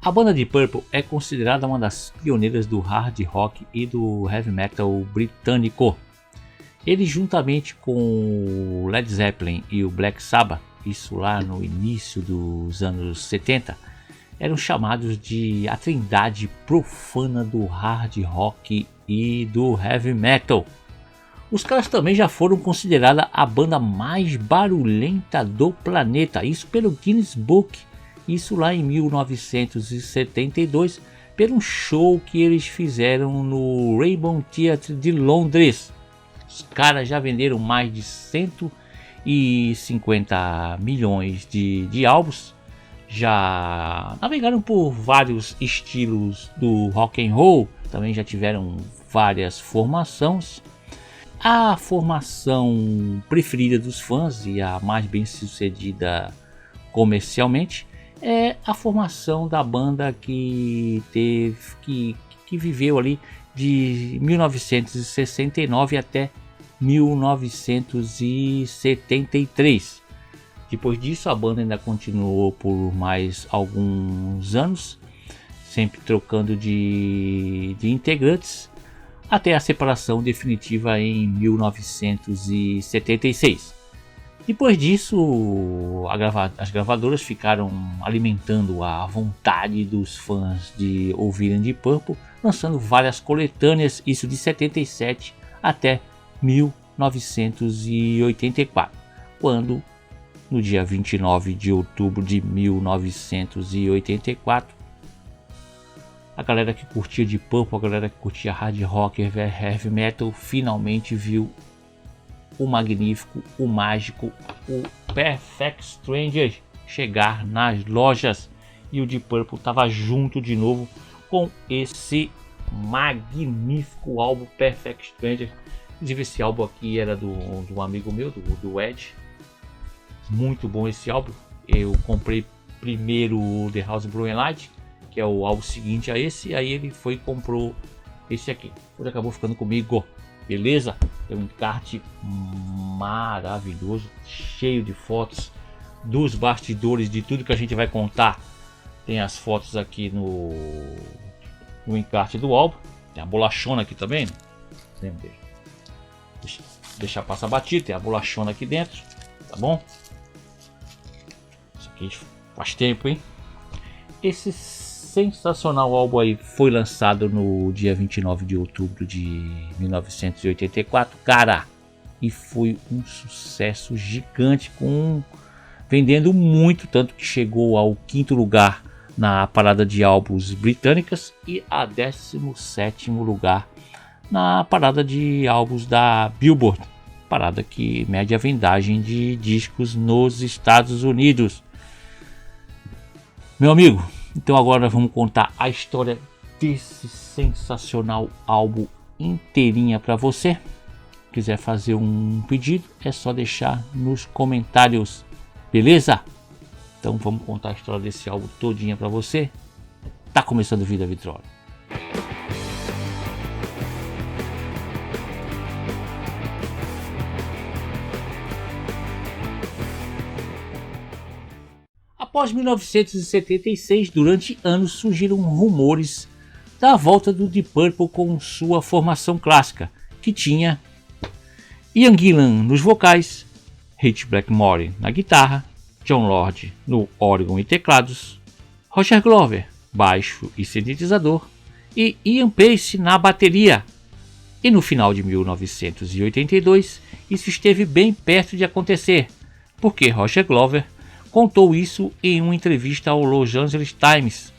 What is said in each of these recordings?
A banda Deep Purple é considerada uma das pioneiras do hard rock e do heavy metal britânico. Eles, juntamente com o Led Zeppelin e o Black Sabbath, isso lá no início dos anos 70, eram chamados de a trindade profana do hard rock e do heavy metal. Os caras também já foram considerados a banda mais barulhenta do planeta, isso pelo Guinness Book, isso lá em 1972, por um show que eles fizeram no Rainbow Theatre de Londres. Os caras já venderam mais de 150 milhões de álbuns, já navegaram por vários estilos do rock and roll, também já tiveram várias formações. A formação preferida dos fãs e a mais bem sucedida comercialmente é a formação da banda que viveu ali de 1969 até 1973. Depois disso a banda ainda continuou por mais alguns anos, sempre trocando de integrantes, até a separação definitiva em 1976. Depois disso, as gravadoras ficaram alimentando a vontade dos fãs de ouvirem Deep Purple, lançando várias coletâneas, isso de 77 até 1984, quando no dia 29 de outubro de 1984, a galera que curtia Deep Purple, a galera que curtia hard rock e heavy metal finalmente viu o magnífico, o mágico, o Perfect Stranger chegar nas lojas, e o Deep Purple estava junto de novo com esse magnífico álbum Perfect Stranger. Inclusive esse álbum aqui era do amigo meu, do Ed. Muito bom esse álbum. Eu comprei primeiro o The House Blowing Light, que é o álbum seguinte a esse, aí ele foi e comprou esse aqui. Ele acabou ficando comigo, beleza? É um encarte maravilhoso, cheio de fotos dos bastidores, de tudo que a gente vai contar. Tem as fotos aqui no encarte do álbum. Tem a bolachona aqui também, né? Deixa passar batido, tem a bolachona aqui dentro, tá bom? Isso aqui faz tempo, hein? Esse sensacional álbum aí foi lançado no dia 29 de outubro de 1984, cara, e foi um sucesso gigante, vendendo muito, tanto que chegou ao 5º lugar na parada de álbuns britânicas e a 17º lugar na parada de álbuns da Billboard, parada que mede a vendagem de discos nos Estados Unidos. Meu amigo, então agora vamos contar a história desse sensacional álbum inteirinha para você. Se quiser fazer um pedido, é só deixar nos comentários, beleza? Então vamos contar a história desse álbum todinha para você. Tá começando Vida Vitrola. Após 1976, durante anos surgiram rumores da volta do Deep Purple com sua formação clássica, que tinha Ian Gillan nos vocais, Rich Blackmore na guitarra, Jon Lord no órgão e teclados, Roger Glover, baixo e sintetizador, e Ian Pace na bateria. E no final de 1982, isso esteve bem perto de acontecer, porque Roger Glover contou isso em uma entrevista ao Los Angeles Times.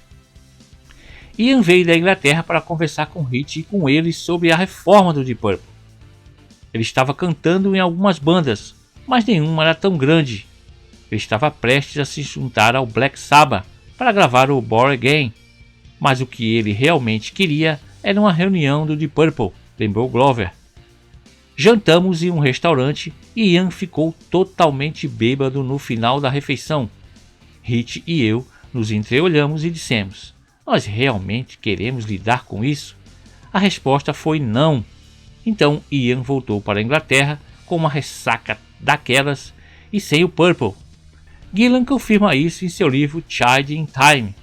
Ian veio da Inglaterra para conversar com Rich e com ele sobre a reforma do Deep Purple. Ele estava cantando em algumas bandas, mas nenhuma era tão grande. Ele estava prestes a se juntar ao Black Sabbath para gravar o Born Again, mas o que ele realmente queria era uma reunião do Deep Purple, lembrou Glover. Jantamos em um restaurante e Ian ficou totalmente bêbado no final da refeição. Rich e eu nos entreolhamos e dissemos: nós realmente queremos lidar com isso? A resposta foi não. Então Ian voltou para a Inglaterra com uma ressaca daquelas e sem o Purple. Gillan confirma isso em seu livro Child in Time.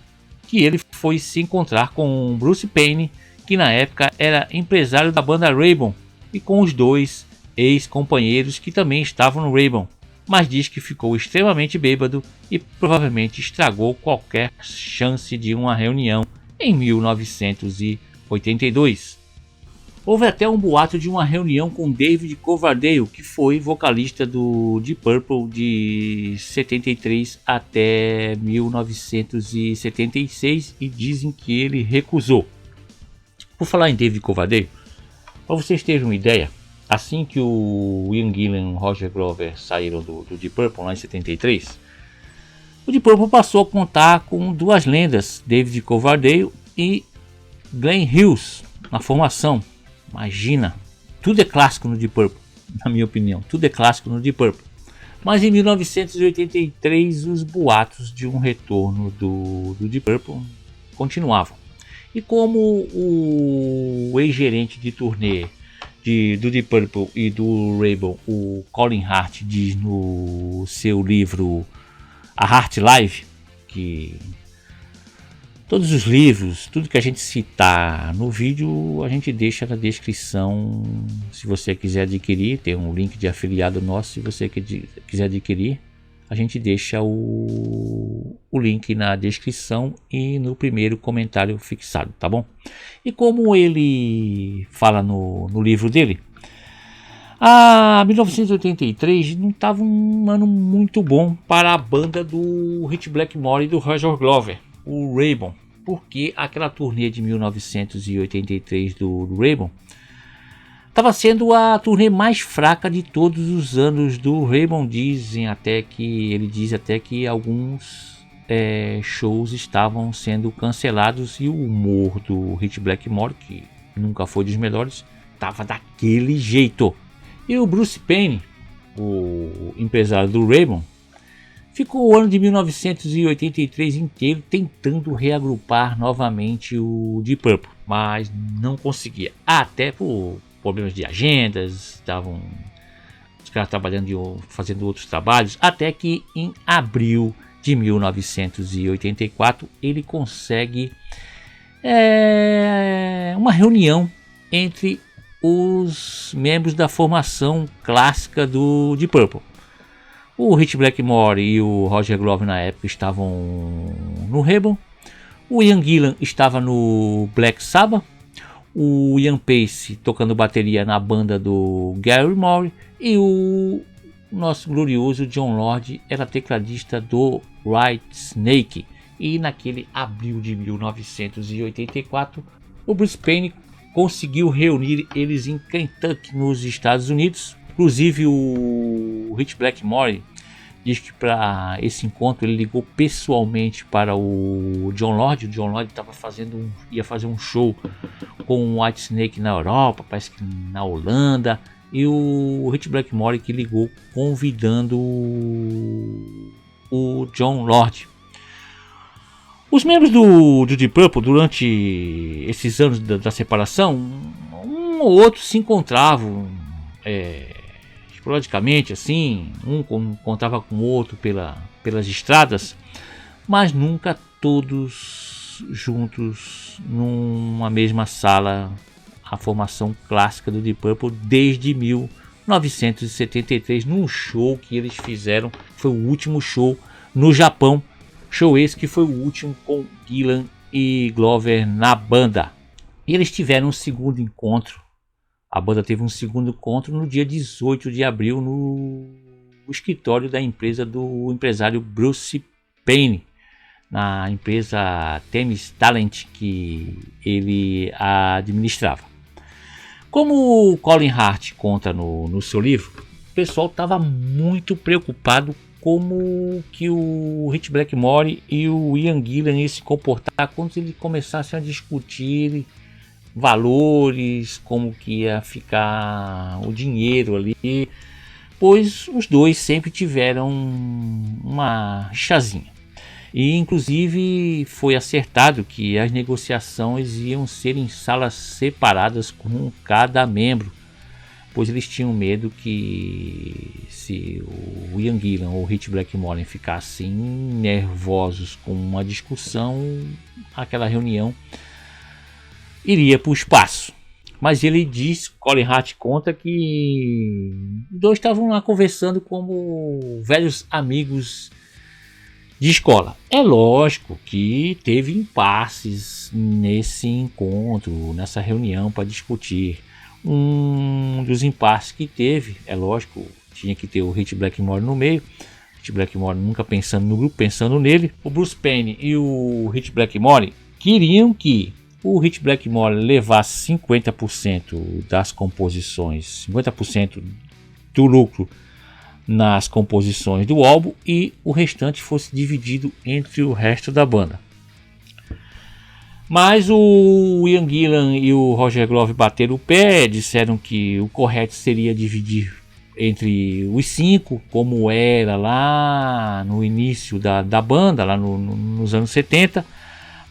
que ele foi se encontrar com Bruce Payne, que na época era empresário da banda Raybon, e com os dois ex-companheiros que também estavam no Raybon, mas diz que ficou extremamente bêbado e provavelmente estragou qualquer chance de uma reunião em 1982. Houve até um boato de uma reunião com David Coverdale, que foi vocalista do Deep Purple de 73 até 1976, e dizem que ele recusou. Por falar em David Coverdale, para vocês terem uma ideia, assim que o Ian Gillan e o Roger Glover saíram do Deep Purple lá em 73, o Deep Purple passou a contar com duas lendas, David Coverdale e Glenn Hughes, na formação. Imagina, tudo é clássico no Deep Purple, na minha opinião, tudo é clássico no Deep Purple. Mas em 1983 os boatos de um retorno do Deep Purple continuavam. E como o ex-gerente de turnê do Deep Purple e do Raybon, o Colin Hart, diz no seu livro A Hart Live, que todos os livros, tudo que a gente citar no vídeo, a gente deixa na descrição. Se você quiser adquirir, tem um link de afiliado nosso. Se você quiser adquirir, a gente deixa o link na descrição e no primeiro comentário fixado, tá bom? E como ele fala no livro dele, 1983 não estava um ano muito bom para a banda do Rit Blackmore e do Roger Glover, o Raybon, porque aquela turnê de 1983 do Raybon estava sendo a turnê mais fraca de todos os anos do Raybon. Ele diz até que alguns shows estavam sendo cancelados, e o humor do Rit Blackmore, que nunca foi dos melhores, estava daquele jeito. E o Bruce Payne, o empresário do Raybon, ficou o ano de 1983 inteiro tentando reagrupar novamente o Deep Purple, mas não conseguia, até por problemas de agendas, estavam os caras trabalhando, fazendo outros trabalhos, até que em abril de 1984 ele consegue uma reunião entre os membros da formação clássica do Deep Purple. O Rit Blackmore e o Roger Glover na época estavam no Raybon, o Ian Gillan estava no Black Sabbath, o Ian Pace tocando bateria na banda do Gary Moore, e o nosso glorioso Jon Lord era tecladista do Whitesnake. E naquele abril de 1984 o Bruce Payne conseguiu reunir eles em Kentucky, nos Estados Unidos. Inclusive o Rit Blackmore diz que para esse encontro ele ligou pessoalmente para o Jon Lord. O Jon Lord ia fazer um show com o Whitesnake na Europa, parece que na Holanda, e o Rit Blackmore que ligou convidando o Jon Lord. Os membros do Deep Purple, durante esses anos da separação, um ou outro se encontravam esporadicamente, assim, um encontrava com o outro pelas estradas, mas nunca todos juntos numa mesma sala. A formação clássica do Deep Purple desde 1973, num show que eles fizeram, foi o último show no Japão, show esse que foi o último com Gillan e Glover na banda. E eles tiveram um segundo encontro. A banda teve um segundo encontro no dia 18 de abril no escritório da empresa do empresário Bruce Payne, na empresa Thames Talent que ele administrava. Como o Colin Hart conta no seu livro, o pessoal estava muito preocupado como que o Rit Blackmore e o Ian Gillan iam se comportar quando eles começassem a discutir valores, como que ia ficar o dinheiro ali, pois os dois sempre tiveram uma chazinha. E inclusive foi acertado que as negociações iam ser em salas separadas com cada membro, pois eles tinham medo que se o Ian Gillan ou o Rich Blackmore ficassem nervosos com uma discussão, aquela reunião iria para o espaço. Mas ele diz, Colin Hart conta que os dois estavam lá conversando como velhos amigos de escola. É lógico que teve impasses nesse encontro, nessa reunião para discutir. Um dos impasses que teve, é lógico, tinha que ter o Rich Blackmore no meio. Rich Blackmore nunca pensando no grupo, pensando nele. O Bruce Payne e o Rich Blackmore queriam que o Rich Blackmore levasse 50% das composições, 50% do lucro nas composições do álbum e o restante fosse dividido entre o resto da banda. Mas o Ian Gillan e o Roger Glover bateram o pé, disseram que o correto seria dividir entre os 5, como era lá no início da banda, lá nos anos 70.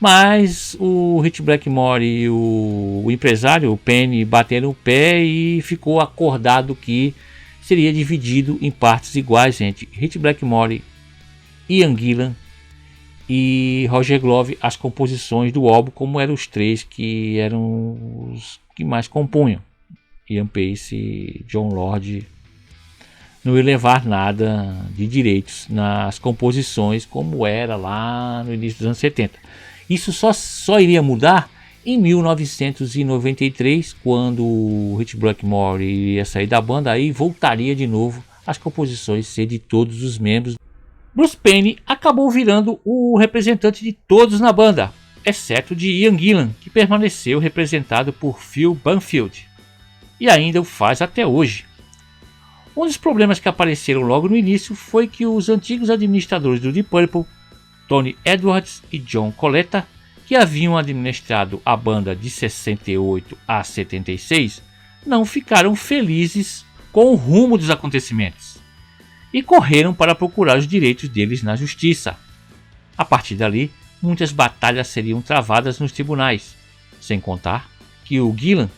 Mas o Rich Blackmore e o empresário, o Payne, bateram o pé e ficou acordado que seria dividido em partes iguais entre Rich Blackmore, Ian Gillan e Roger Glover as composições do álbum, como eram os três que eram os que mais compunham. Ian Pace e Jon Lord não ia levar nada de direitos nas composições como era lá no início dos anos 70. Isso só iria mudar em 1993, quando o Rich Blackmore iria sair da banda, aí voltaria de novo as composições ser de todos os membros. Bruce Payne acabou virando o representante de todos na banda, exceto de Ian Gillan, que permaneceu representado por Phil Banfield, e ainda o faz até hoje. Um dos problemas que apareceram logo no início foi que os antigos administradores do Deep Purple, Tony Edwards e John Coletta, que haviam administrado a banda de 68 a 76, não ficaram felizes com o rumo dos acontecimentos e correram para procurar os direitos deles na justiça. A partir dali, muitas batalhas seriam travadas nos tribunais, sem contar que o Gillan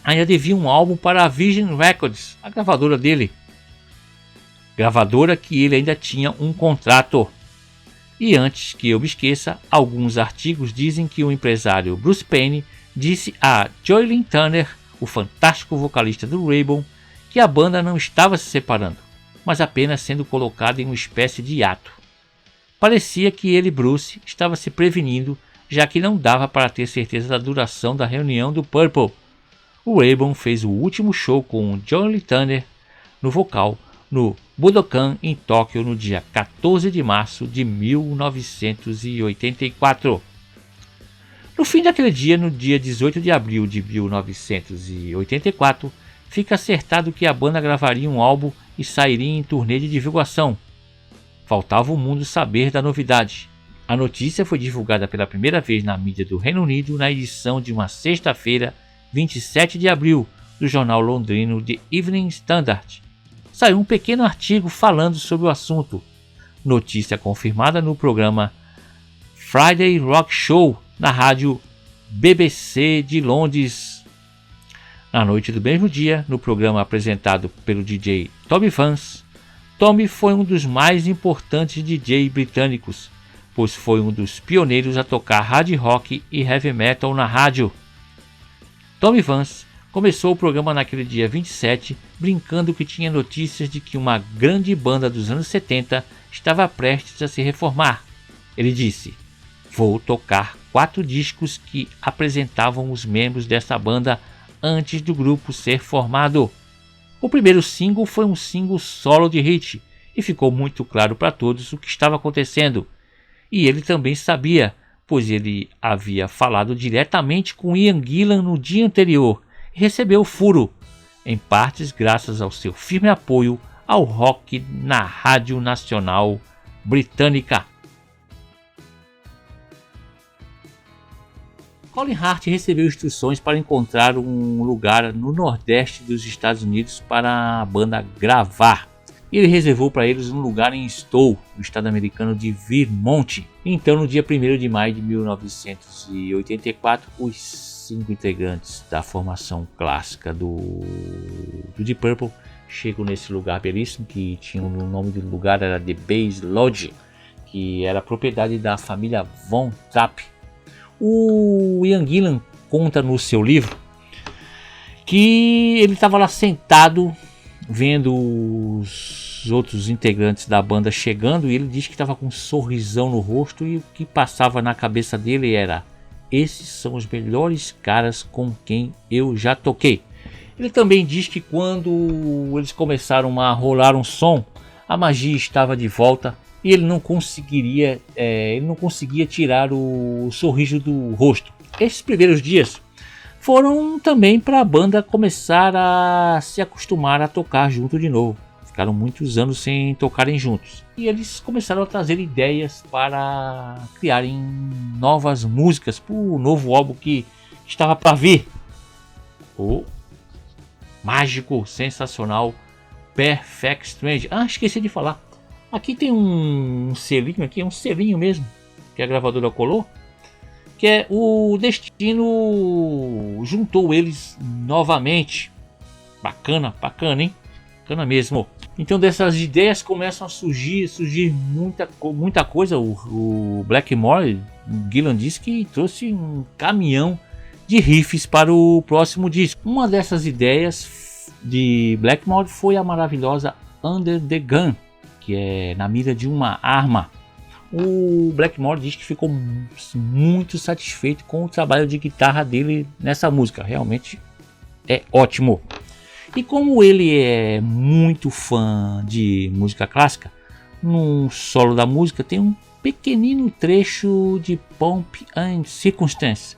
ainda devia um álbum para a Virgin Records, a gravadora dele, gravadora que ele ainda tinha um contrato. E antes que eu me esqueça, alguns artigos dizem que o empresário Bruce Payne disse a Joey Lynn Turner, o fantástico vocalista do Rainbow, que a banda não estava se separando, mas apenas sendo colocada em uma espécie de hiato. Parecia que ele, Bruce, estava se prevenindo, já que não dava para ter certeza da duração da reunião do Purple. O Rainbow fez o último show com Joey Lynn Turner no vocal no Budokan, em Tóquio, no dia 14 de março de 1984. No fim daquele dia, no dia 18 de abril de 1984, fica acertado que a banda gravaria um álbum e sairia em turnê de divulgação. Faltava o mundo saber da novidade. A notícia foi divulgada pela primeira vez na mídia do Reino Unido na edição de uma sexta-feira, 27 de abril, do jornal londrino The Evening Standard. Saiu um pequeno artigo falando sobre o assunto. Notícia confirmada no programa Friday Rock Show na rádio BBC de Londres. Na noite do mesmo dia, no programa apresentado pelo DJ Tommy Vance, Tommy foi um dos mais importantes DJs britânicos, pois foi um dos pioneiros a tocar hard rock e heavy metal na rádio. Tommy Vance começou o programa naquele dia 27, brincando que tinha notícias de que uma grande banda dos anos 70 estava prestes a se reformar. Ele disse: "Vou tocar 4 discos que apresentavam os membros dessa banda antes do grupo ser formado." O primeiro single foi um single solo de Rich, e ficou muito claro para todos o que estava acontecendo. E ele também sabia, pois ele havia falado diretamente com Ian Gillan no dia anterior, e recebeu o furo, em partes graças ao seu firme apoio ao rock na Rádio Nacional Britânica. Colin Hart recebeu instruções para encontrar um lugar no nordeste dos Estados Unidos para a banda gravar. e ele reservou para eles um lugar em Stowe, no estado americano de Vermont. Então, no dia 1º de maio de 1984, os 5 integrantes da formação clássica do Deep Purple chegam nesse lugar belíssimo, que tinha o nome do lugar era The Base Lodge, que era propriedade da família Von Trapp. O Ian Gillan conta no seu livro que ele estava lá sentado vendo os outros integrantes da banda chegando, e ele diz que estava com um sorrisão no rosto, e o que passava na cabeça dele era: esses são os melhores caras com quem eu já toquei. Ele também diz que quando eles começaram a rolar um som, a magia estava de volta e ele não conseguia tirar o sorriso do rosto. Esses primeiros dias foram também para a banda começar a se acostumar a tocar junto de novo. Ficaram muitos anos sem tocarem juntos. E eles começaram a trazer ideias para criarem novas músicas para o novo álbum que estava para vir. O mágico, sensacional Perfect Strange. Esqueci de falar. Aqui tem um selinho, aqui é um selinho mesmo, que a gravadora colou, que é o Destino juntou eles novamente. Bacana, hein? Bacana mesmo. Então dessas ideias começam a surgir muita coisa. O Blackmore, o Gillan disse que trouxe um caminhão de riffs para o próximo disco. Uma dessas ideias de Blackmore foi a maravilhosa Under the Gun, que é na mira de uma arma. O Blackmore diz que ficou muito satisfeito com o trabalho de guitarra dele nessa música. Realmente é ótimo. E como ele é muito fã de música clássica, no solo da música tem um pequenino trecho de Pomp and Circumstance,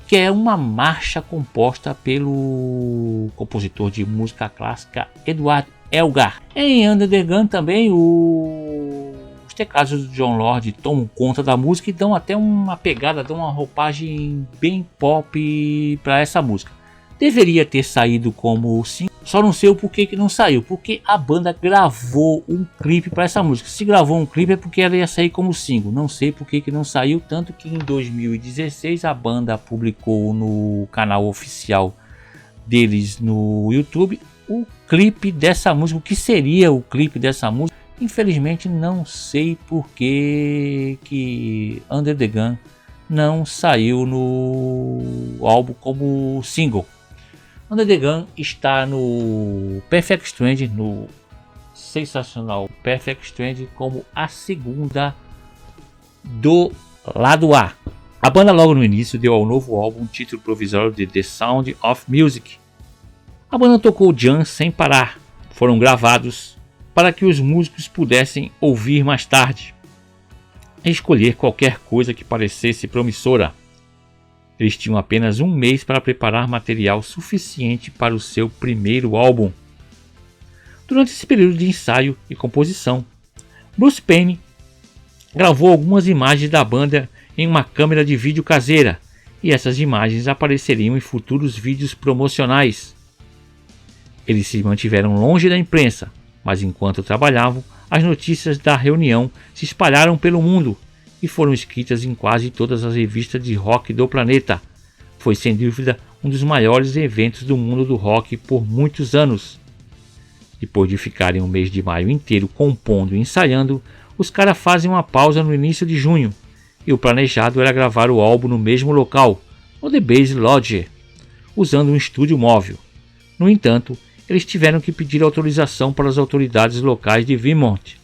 que é uma marcha composta pelo compositor de música clássica Edward Elgar. Em Under the Gun também os teclados do Jon Lord tomam conta da música e dão até uma pegada, dão uma roupagem bem pop para essa música. Deveria ter saído como single, só não sei o porquê que não saiu, porque a banda gravou um clipe para essa música. Se gravou um clipe é porque ela ia sair como single, não sei porquê que não saiu, tanto que em 2016 a banda publicou no canal oficial deles no YouTube o clipe dessa música, o que seria o clipe dessa música. Infelizmente não sei porquê que Under the Gun não saiu no álbum como single. Under the Gun está no Perfect Strange, no sensacional Perfect Strange, como a segunda do lado A. A banda logo no início deu ao novo álbum um título provisório de The Sound of Music. A banda tocou jam sem parar, foram gravados para que os músicos pudessem ouvir mais tarde e escolher qualquer coisa que parecesse promissora. Eles tinham apenas um mês para preparar material suficiente para o seu primeiro álbum. Durante esse período de ensaio e composição, Bruce Payne gravou algumas imagens da banda em uma câmera de vídeo caseira, e essas imagens apareceriam em futuros vídeos promocionais. Eles se mantiveram longe da imprensa, mas enquanto trabalhavam, as notícias da reunião se espalharam pelo mundo e foram escritas em quase todas as revistas de rock do planeta. Foi sem dúvida um dos maiores eventos do mundo do rock por muitos anos. Depois de ficarem um mês de maio inteiro compondo e ensaiando, os caras fazem uma pausa no início de junho, e o planejado era gravar o álbum no mesmo local, no The Base Lodge, usando um estúdio móvel. No entanto, eles tiveram que pedir autorização para as autoridades locais de Vermont,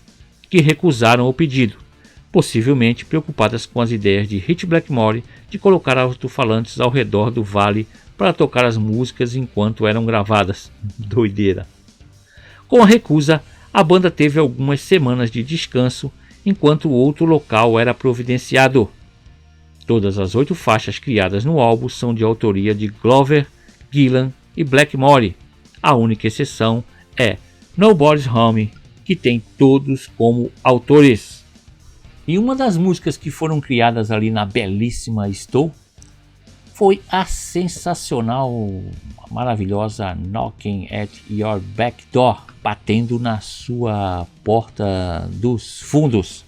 que recusaram o pedido, possivelmente preocupadas com as ideias de Rich Blackmore de colocar alto-falantes ao redor do vale para tocar as músicas enquanto eram gravadas. Doideira! Com a recusa, a banda teve algumas semanas de descanso enquanto outro local era providenciado. Todas as 8 faixas criadas no álbum são de autoria de Glover, Gillan e Blackmore. A única exceção é Nobody's Home, que tem todos como autores. E uma das músicas que foram criadas ali na belíssima Stowe foi a sensacional, maravilhosa Knocking at Your Back Door, batendo na sua porta dos fundos.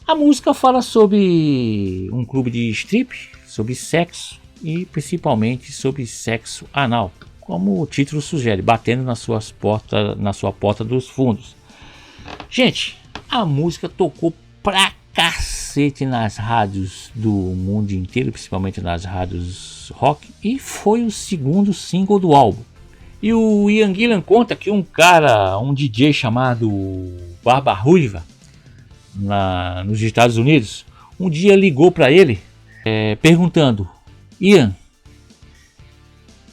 A música fala sobre um clube de strip, sobre sexo e principalmente sobre sexo anal, como o título sugere, batendo na sua porta dos fundos. Gente, a música tocou pra cacete nas rádios do mundo inteiro, principalmente nas rádios rock, e foi o segundo single do álbum. E o Ian Gillan conta que um DJ chamado Barba Ruiva, nos Estados Unidos, um dia ligou para ele perguntando: Ian,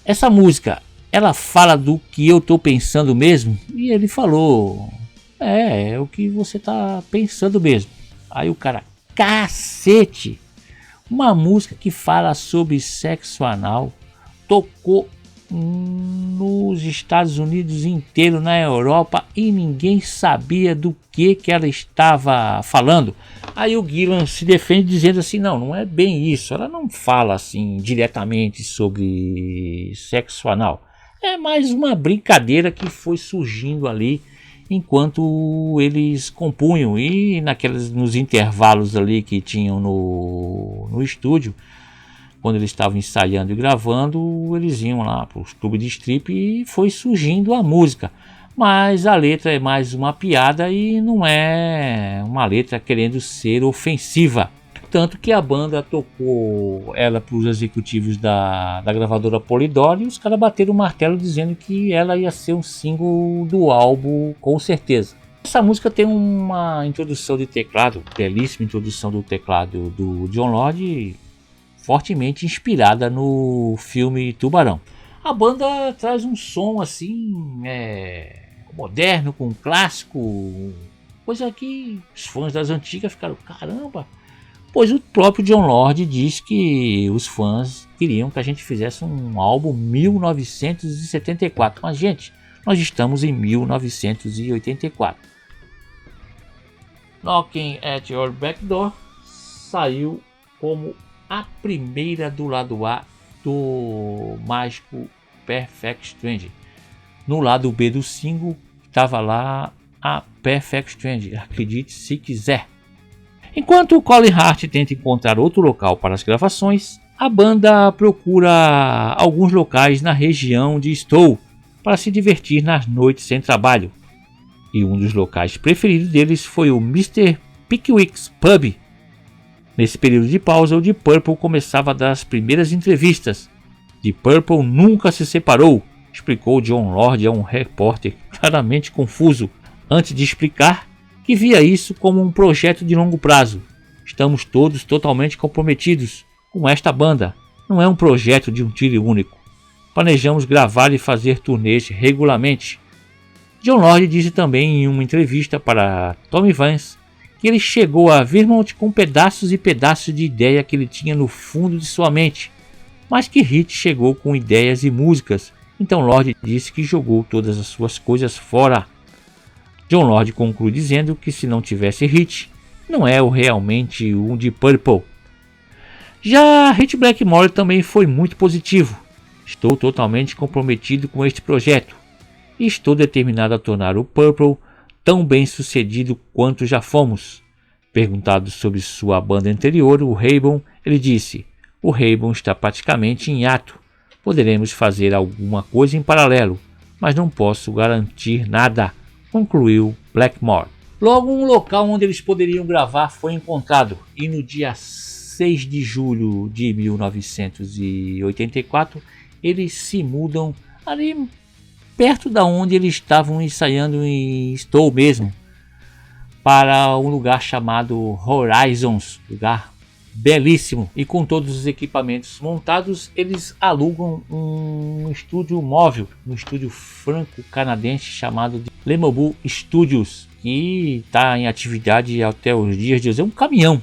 essa música, ela fala do que eu tô pensando mesmo? E ele falou: é o que você tá pensando mesmo. Aí o cara: cacete, uma música que fala sobre sexo anal, tocou nos Estados Unidos inteiro, na Europa, e ninguém sabia do que ela estava falando. Aí o Gillan se defende dizendo assim: não é bem isso, ela não fala assim diretamente sobre sexo anal, é mais uma brincadeira que foi surgindo ali enquanto eles compunham, e nos intervalos ali que tinham no estúdio, quando eles estavam ensaiando e gravando, eles iam lá para os clubes de strip e foi surgindo a música. Mas a letra é mais uma piada e não é uma letra querendo ser ofensiva. Tanto que a banda tocou ela para os executivos da gravadora Polydor, e os caras bateram o martelo dizendo que ela ia ser um single do álbum, com certeza. Essa música tem uma introdução de teclado, belíssima introdução do teclado do Jon Lord, fortemente inspirada no filme Tubarão. A banda traz um som assim moderno, com um clássico, coisa que os fãs das antigas ficaram: caramba! Pois o próprio Jon Lord diz que os fãs queriam que a gente fizesse um álbum 1974. Mas, gente, nós estamos em 1984. Knocking at Your Back Door saiu como a primeira do lado A do mágico Perfect Strange. No lado B do single estava lá a Perfect Strange, acredite se quiser. Enquanto Colin Hart tenta encontrar outro local para as gravações, a banda procura alguns locais na região de Stowe para se divertir nas noites sem trabalho. E um dos locais preferidos deles foi o Mr. Pickwick's Pub. Nesse período de pausa, o Deep Purple começava a dar as primeiras entrevistas. Deep Purple nunca se separou, explicou Jon Lord a um repórter claramente confuso, antes de explicar que via isso como um projeto de longo prazo. Estamos todos totalmente comprometidos com esta banda. Não é um projeto de um tiro único. Planejamos gravar e fazer turnês regularmente. Jon Lord disse também em uma entrevista para Tommy Vance que ele chegou a Vermont com pedaços e pedaços de ideia que ele tinha no fundo de sua mente, mas que Hit chegou com ideias e músicas. Então Lord disse que jogou todas as suas coisas fora. Jon Lord conclui dizendo que se não tivesse Hit, não é realmente um Deep Purple. Já Hit Blackmore também foi muito positivo. Estou totalmente comprometido com este projeto e estou determinado a tornar o Purple tão bem sucedido quanto já fomos. Perguntado sobre sua banda anterior, o Raybon, ele disse: o Raybon está praticamente em hiato. Poderemos fazer alguma coisa em paralelo, mas não posso garantir nada, concluiu Blackmore. Logo, um local onde eles poderiam gravar foi encontrado, e no dia 6 de julho de 1984 eles se mudam ali perto da onde eles estavam ensaiando em Stowe mesmo, para um lugar chamado Horizons, lugar belíssimo, e com todos os equipamentos montados eles alugam um estúdio móvel, um estúdio franco-canadense chamado de Lemobu Studios, que está em atividade até os dias de hoje. É um caminhão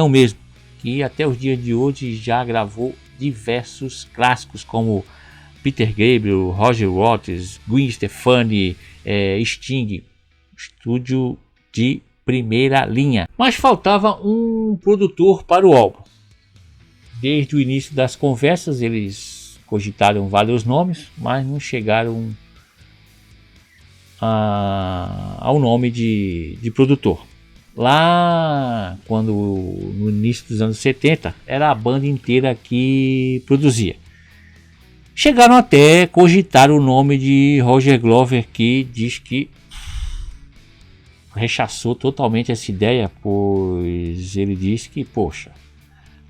mesmo, que até os dias de hoje já gravou diversos clássicos como Peter Gabriel, Roger Waters, Gwen Stefani, Sting. Estúdio de primeira linha. Mas faltava um produtor para o álbum. desde o início das conversas eles cogitaram vários nomes, mas não chegaram ao nome de produtor. Lá, quando no início dos anos 70, era a banda inteira que produzia. Chegaram até cogitar o nome de Roger Glover, que diz que rechaçou totalmente essa ideia, pois ele disse que, poxa,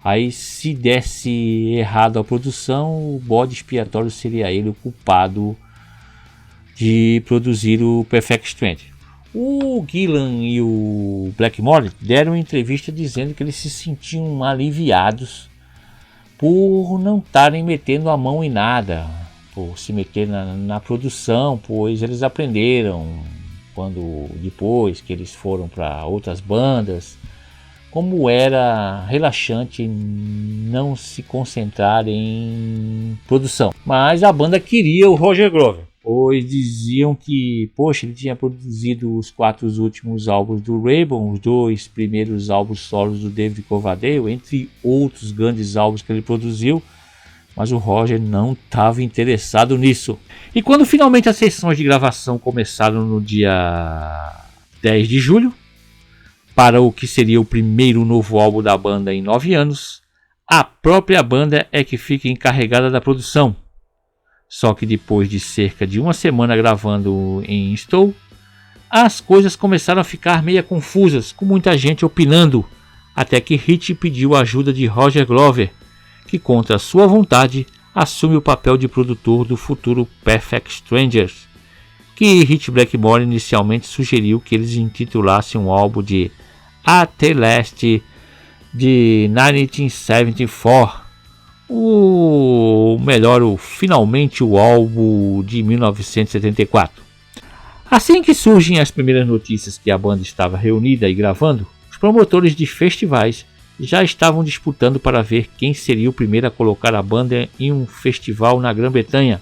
aí se desse errado a produção, o bode expiatório seria ele o culpado de produzir o Perfect Stranger. O Gillan e o Blackmore deram entrevista dizendo que eles se sentiam aliviados por não estarem metendo a mão em nada, por se meter na produção, pois eles aprenderam quando depois que eles foram para outras bandas como era relaxante não se concentrar em produção. Mas a banda queria o Roger Glover, pois diziam que, poxa, ele tinha produzido os 4 últimos álbuns do Rainbow, os 2 primeiros álbuns solos do David Coverdale, entre outros grandes álbuns que ele produziu, mas o Roger não estava interessado nisso. E quando finalmente as sessões de gravação começaram no dia 10 de julho, para o que seria o primeiro novo álbum da banda em 9 anos, a própria banda é que fica encarregada da produção. Só que depois de cerca de uma semana gravando em Stowe, as coisas começaram a ficar meio confusas, com muita gente opinando, até que Hit pediu a ajuda de Roger Glover, que contra sua vontade assume o papel de produtor do futuro Perfect Strangers, que Hit Blackmore inicialmente sugeriu que eles intitulassem um álbum de At the Last de 1974, finalmente o álbum de 1974. Assim que surgem as primeiras notícias que a banda estava reunida e gravando, os promotores de festivais já estavam disputando para ver quem seria o primeiro a colocar a banda em um festival na Grã-Bretanha.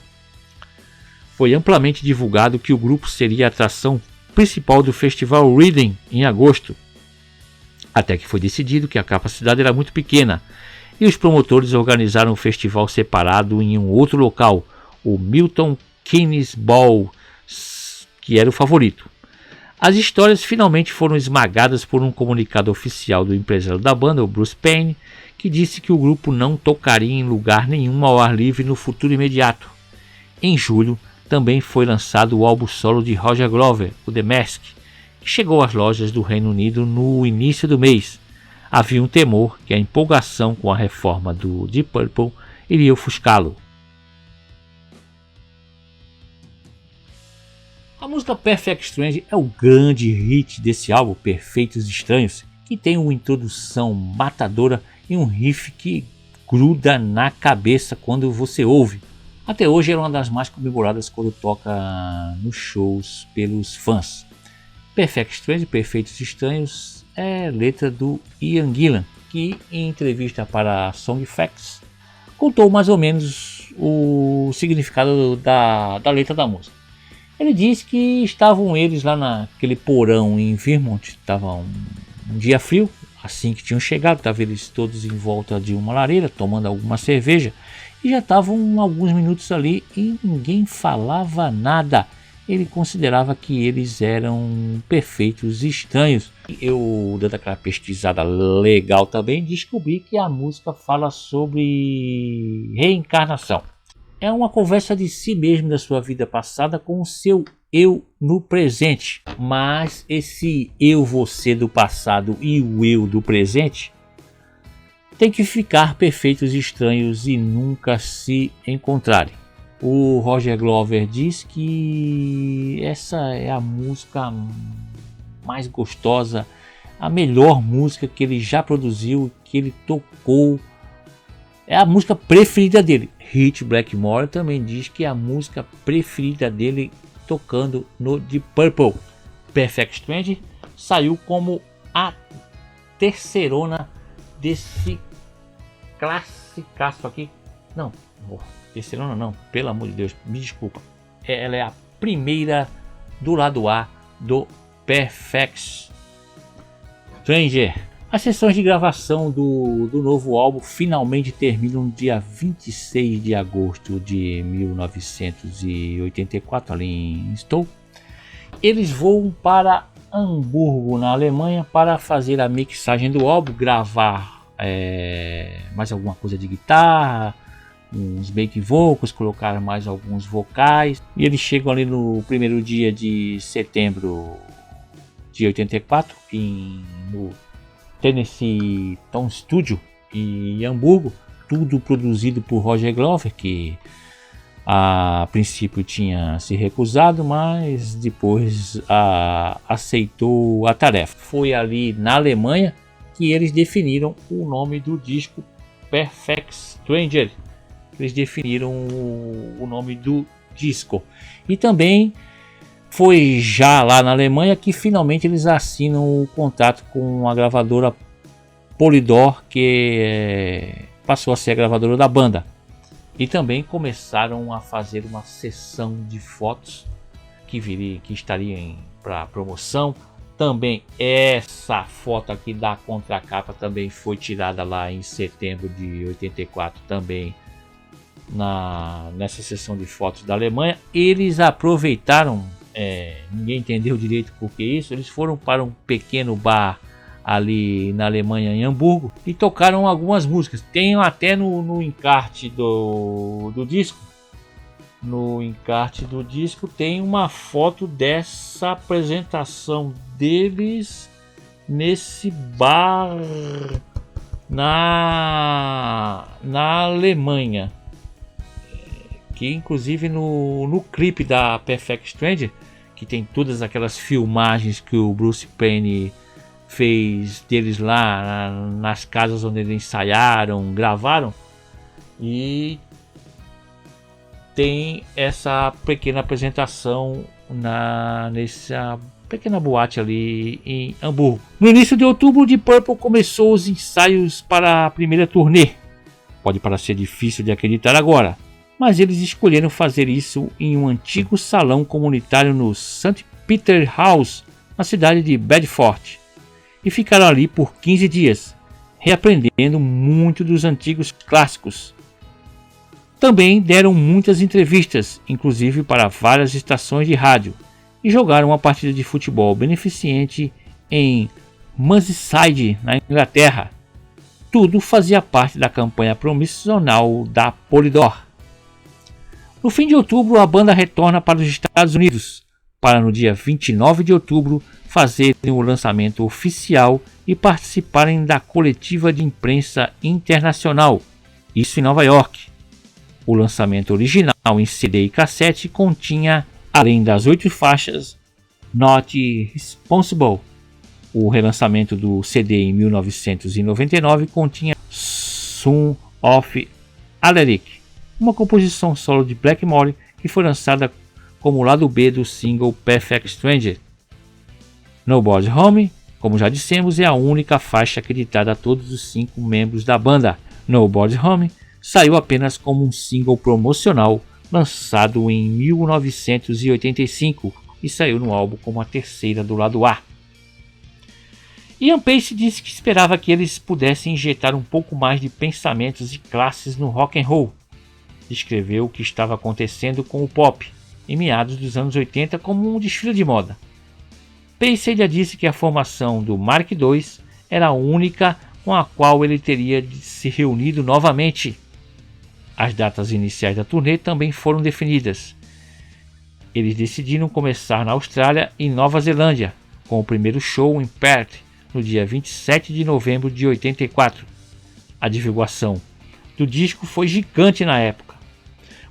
Foi amplamente divulgado que o grupo seria a atração principal do festival Reading em agosto, até que foi decidido que a capacidade era muito pequena e os promotores organizaram um festival separado em um outro local, o Milton Keynes Ball, que era o favorito. As histórias finalmente foram esmagadas por um comunicado oficial do empresário da banda, o Bruce Payne, que disse que o grupo não tocaria em lugar nenhum ao ar livre no futuro imediato. Em julho, também foi lançado o álbum solo de Roger Glover, o The Mask, que chegou às lojas do Reino Unido no início do mês. Havia um temor que a empolgação com a reforma do Deep Purple iria ofuscá-lo. A música Perfect Strange é o grande hit desse álbum, Perfeitos Estranhos, que tem uma introdução matadora e um riff que gruda na cabeça quando você ouve. Até hoje é uma das mais comemoradas quando toca nos shows pelos fãs. Perfect Strange, Perfeitos Estranhos, é letra do Ian Gillan, que em entrevista para a Song Facts contou mais ou menos o significado da letra da música. Ele disse que estavam eles lá naquele porão em Vermont, estava um dia frio, assim que tinham chegado, estavam eles todos em volta de uma lareira, tomando alguma cerveja, e já estavam alguns minutos ali e ninguém falava nada. Ele considerava que eles eram perfeitos estranhos. Eu, dando aquela pesquisada legal também, descobri que a música fala sobre reencarnação. É uma conversa de si mesmo da sua vida passada com o seu eu no presente. Mas esse eu, você do passado e o eu do presente tem que ficar perfeitos estranhos e nunca se encontrarem. O Roger Glover diz que essa é a música mais gostosa, a melhor música que ele já produziu, que ele tocou. É a música preferida dele. Hit Blackmore também diz que é a música preferida dele tocando no Deep Purple. Perfect Strange saiu como a terceirona desse classicaço aqui. Não, terceirona não, pelo amor de Deus, me desculpa. Ela é a primeira do lado A do Perfect Stranger. As sessões de gravação do novo álbum finalmente terminam no dia 26 de agosto de 1984, ali em Stowe. Eles voam para Hamburgo, na Alemanha, para fazer a mixagem do álbum, gravar mais alguma coisa de guitarra, uns back vocals, colocar mais alguns vocais. E eles chegam ali no primeiro dia de setembro de 84, no Tennessee Tom Studio em Hamburgo, tudo produzido por Roger Glover, que a princípio tinha se recusado, mas depois aceitou a tarefa. Foi ali na Alemanha que eles definiram o nome do disco, Perfect Stranger. Eles definiram o nome do disco. E também foi já lá na Alemanha que finalmente eles assinam o contrato com a gravadora Polydor, que passou a ser a gravadora da banda. E também começaram a fazer uma sessão de fotos que estaria para promoção. Também essa foto aqui da contracapa também foi tirada lá em setembro de 84, também nessa sessão de fotos da Alemanha. Eles aproveitaram, ninguém entendeu direito por que isso, eles foram para um pequeno bar ali na Alemanha, em Hamburgo, e tocaram algumas músicas. Tem até no encarte do disco. No encarte do disco tem uma foto dessa apresentação deles nesse bar na Alemanha. Que inclusive no clipe da Perfect Stranger, que tem todas aquelas filmagens que o Bruce Payne fez deles lá nas casas onde eles ensaiaram, gravaram, e tem essa pequena apresentação nessa pequena boate ali em Hamburgo. No início de outubro, Deep Purple começou os ensaios para a primeira turnê. Pode parecer difícil de acreditar agora, mas eles escolheram fazer isso em um antigo salão comunitário no St. Peter House, na cidade de Bedford, e ficaram ali por 15 dias, reaprendendo muito dos antigos clássicos. Também deram muitas entrevistas, inclusive para várias estações de rádio, e jogaram uma partida de futebol beneficente em Merseyside, na Inglaterra. Tudo fazia parte da campanha promocional da Polydor. No fim de outubro, a banda retorna para os Estados Unidos, para no dia 29 de outubro fazerem o lançamento oficial e participarem da coletiva de imprensa internacional, isso em Nova York. O lançamento original em CD e cassete continha, além das 8 faixas, Not Responsible. O relançamento do CD em 1999 continha Son of Alaric, uma composição solo de Blackmore que foi lançada como lado B do single Perfect Stranger. Nobody's Home, como já dissemos, é a única faixa acreditada a todos os 5 membros da banda. Nobody's Home saiu apenas como um single promocional lançado em 1985 e saiu no álbum como a terceira do lado A. Ian Paice disse que esperava que eles pudessem injetar um pouco mais de pensamentos e classes no rock and roll. Descreveu o que estava acontecendo com o pop em meados dos anos 80 como um desfile de moda. Paice ainda disse que a formação do Mark II era a única com a qual ele teria se reunido novamente. As datas iniciais da turnê também foram definidas. Eles decidiram começar na Austrália e Nova Zelândia, com o primeiro show em Perth no dia 27 de novembro de 84. A divulgação do disco foi gigante na época,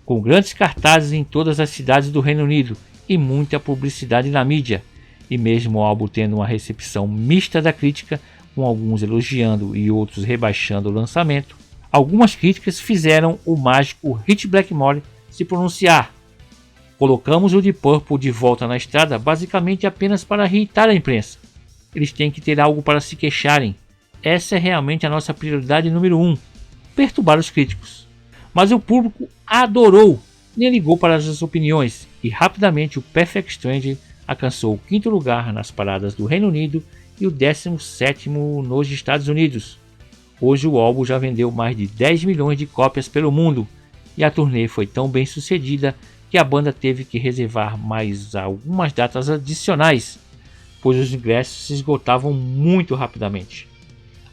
com grandes cartazes em todas as cidades do Reino Unido e muita publicidade na mídia, e mesmo o álbum tendo uma recepção mista da crítica, com alguns elogiando e outros rebaixando o lançamento. Algumas críticas fizeram o mágico Rich Blackmore se pronunciar. Colocamos o Deep Purple de volta na estrada basicamente apenas para irritar a imprensa. Eles têm que ter algo para se queixarem. Essa é realmente a nossa prioridade número 1, perturbar os críticos. Mas o público adorou, nem ligou para as opiniões, e rapidamente o Perfect Stranger alcançou o 5º lugar nas paradas do Reino Unido e o 17º nos Estados Unidos. Hoje o álbum já vendeu mais de 10 milhões de cópias pelo mundo e a turnê foi tão bem sucedida que a banda teve que reservar mais algumas datas adicionais, pois os ingressos se esgotavam muito rapidamente.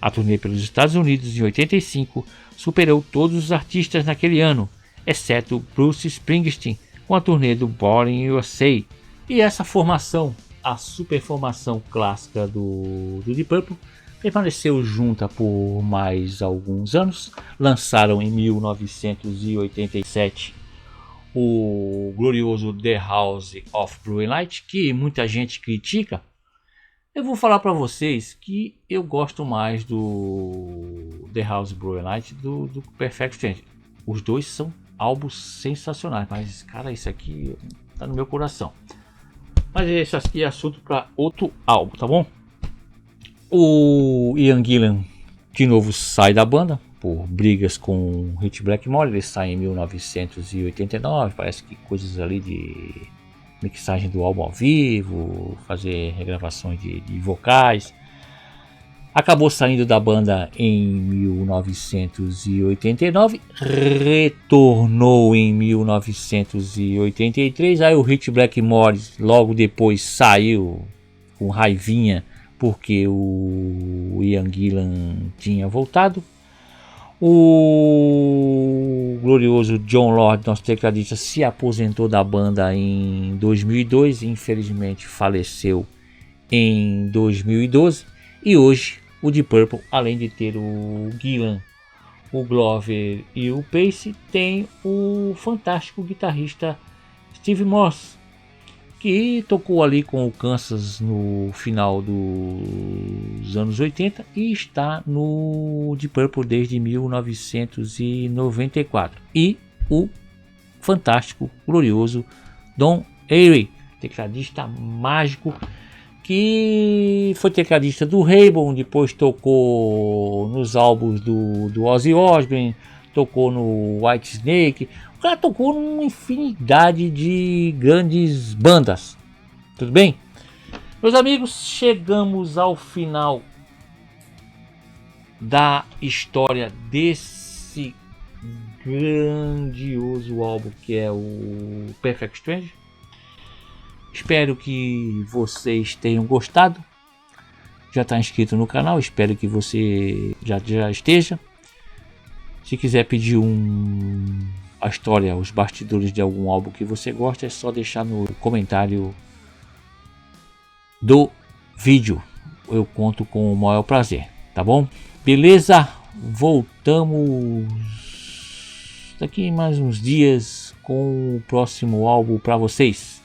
A turnê pelos Estados Unidos em 85 superou todos os artistas naquele ano, exceto Bruce Springsteen com a turnê do Born in USA. E essa formação, a super formação clássica do Deep Purple, permaneceu junta por mais alguns anos. Lançaram em 1987 o glorioso The House of Blue and Light, que muita gente critica. Eu vou falar para vocês que eu gosto mais do The House of Blue and Light do Perfect Stranger. Os dois são álbuns sensacionais, mas cara, isso aqui tá no meu coração. Mas esse aqui é assunto para outro álbum, tá bom? O Ian Gillan de novo sai da banda por brigas com Ritchie Blackmore. Ele sai em 1989, parece que coisas ali de mixagem do álbum ao vivo, fazer regravações de vocais. Acabou saindo da banda em 1989, retornou em 1983. Aí o Ritchie Blackmore logo depois saiu com raivinha porque o Ian Gillan tinha voltado. O glorioso Jon Lord, nosso tecladista, se aposentou da banda em 2002, infelizmente faleceu em 2012. E hoje o Deep Purple, além de ter o Gillan, o Glover e o Pace, tem o fantástico guitarrista Steve Morse, que tocou ali com o Kansas no final dos anos 80 e está no Deep Purple desde 1994. E o fantástico, glorioso Don Airey, tecladista mágico, que foi tecladista do Rainbow, depois tocou nos álbuns do Ozzy Osbourne, tocou no Whitesnake. O cara tocou numa infinidade de grandes bandas. Tudo bem? Meus amigos, chegamos ao final da história desse grandioso álbum que é o Perfect Stranger. Espero que vocês tenham gostado. Já está inscrito no canal, espero que você já esteja. Se quiser pedir a história, os bastidores de algum álbum que você gosta, é só deixar no comentário do vídeo. Eu conto com o maior prazer, tá bom? Beleza? Voltamos daqui mais uns dias com o próximo álbum para vocês.